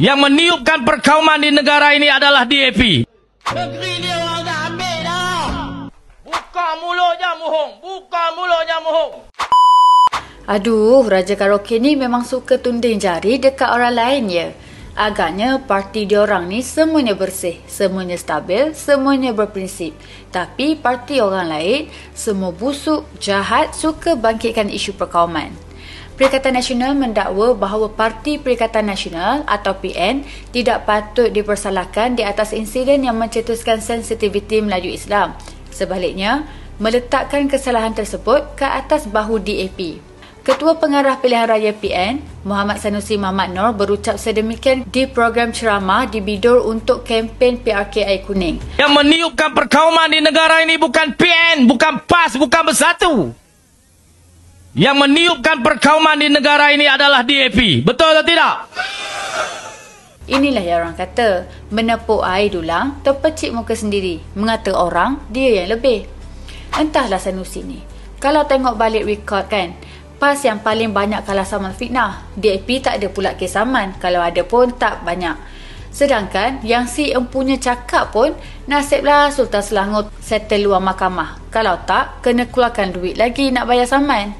Yang meniupkan perkauman di negara ini adalah DAP. Negeri dia orang dah ambil dah. Buka mulutnya mohong. Buka mulutnya mohong. Aduh, Raja Karaoke ni memang suka tunding jari dekat orang lain ya. Agaknya parti diorang ni semuanya bersih, semuanya stabil, semuanya berprinsip. Tapi parti orang lain semua busuk, jahat, suka bangkitkan isu perkauman. Perikatan Nasional mendakwa bahawa Parti Perikatan Nasional atau PN tidak patut dipersalahkan di atas insiden yang mencetuskan sensitiviti Melayu Islam. Sebaliknya, meletakkan kesalahan tersebut ke atas bahu DAP. Ketua Pengarah Pilihan Raya PN, Muhammad Sanusi Mahmad Noor berucap sedemikian di program ceramah di Bidor untuk kempen PRKI Kuning. Yang meniupkan perkauman di negara ini bukan PN, bukan PAS, bukan Bersatu. Yang meniupkan perkauman di negara ini adalah DAP. Betul atau tidak? Inilah yang orang kata, menepuk air dulang, terpecik muka sendiri, mengata orang dia yang lebih. Entahlah Sanusi ni. Kalau tengok balik record kan, PAS yang paling banyak kalah saman fitnah. DAP tak ada pula kes saman. Kalau ada pun tak banyak. Sedangkan yang si empunya cakap pun, nasiblah Sultan Selangor settle luar mahkamah. Kalau tak, kena keluarkan duit lagi nak bayar saman.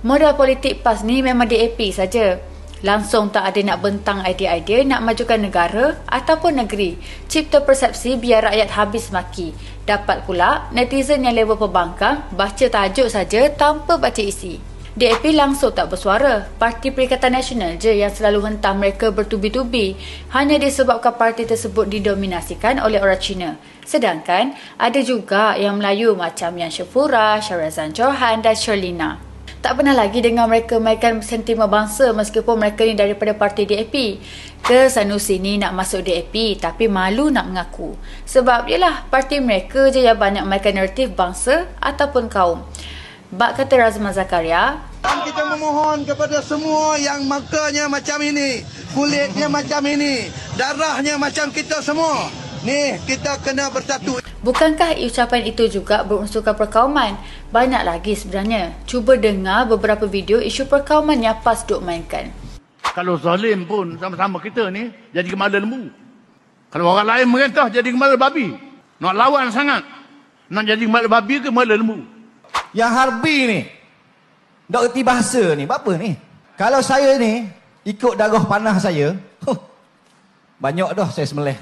Modal politik PAS ni memang DAP saja. Langsung tak ada nak bentang idea-idea nak majukan negara ataupun negeri. Cipta persepsi biar rakyat habis maki. Dapat pula netizen yang level pembangkang baca tajuk saja tanpa baca isi. DAP langsung tak bersuara. Parti Perikatan Nasional je yang selalu hentam mereka bertubi-tubi. Hanya disebabkan parti tersebut didominasikan oleh orang Cina. Sedangkan ada juga yang Melayu macam Yan Shafura, Syarazan Johan dan Sherlina. Tak pernah lagi dengar mereka mainkan sentimen bangsa meskipun mereka ni daripada parti DAP. Ke Sanusi ni nak masuk DAP tapi malu nak mengaku. Sebab yelah parti mereka je yang banyak mainkan naratif bangsa ataupun kaum. Bak kata Razman Zakaria, kita memohon kepada semua yang makanya macam ini, kulitnya macam ini, darahnya macam kita semua. Ni kita kena bersatu. Bukankah ucapan itu juga berunsurkan perkauman? Banyak lagi sebenarnya. Cuba dengar beberapa video isu perkauman yang PAS duk mainkan. Kalau zalim pun sama-sama kita ni jadi gemala lembu. Kalau orang lain merintah jadi gemala babi. Nak lawan sangat. Nak jadi gemala babi ke gemala lembu? Yang harbi ni, tak erti bahasa ni, apa ni? Kalau saya ni, ikut darah panah saya, banyak dah saya sembelih.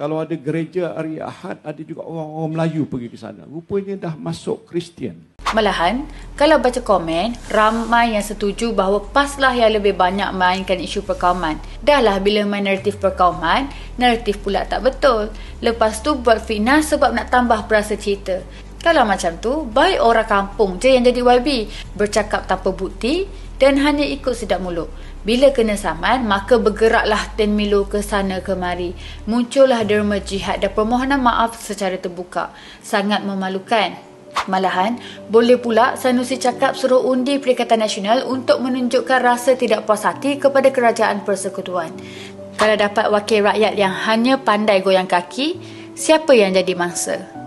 Kalau ada gereja hari Ahad, ada juga orang-orang Melayu pergi ke sana. Rupanya dah masuk Kristian. Malahan, kalau baca komen, ramai yang setuju bahawa PAS lah yang lebih banyak mainkan isu perkauman. Dah lah bila main naratif perkauman, naratif pula tak betul. Lepas tu buat fitnah sebab nak tambah perasa cerita. Kalau macam tu, baik orang kampung je yang jadi YB, bercakap tanpa bukti dan hanya ikut sedap mulut. Bila kena saman, maka bergeraklah Ten Milo ke sana kemari. Muncullah derma jihad dan permohonan maaf secara terbuka. Sangat memalukan. Malahan, boleh pula Sanusi cakap suruh undi Perikatan Nasional untuk menunjukkan rasa tidak puas hati kepada kerajaan persekutuan. Kalau dapat wakil rakyat yang hanya pandai goyang kaki, siapa yang jadi mangsa?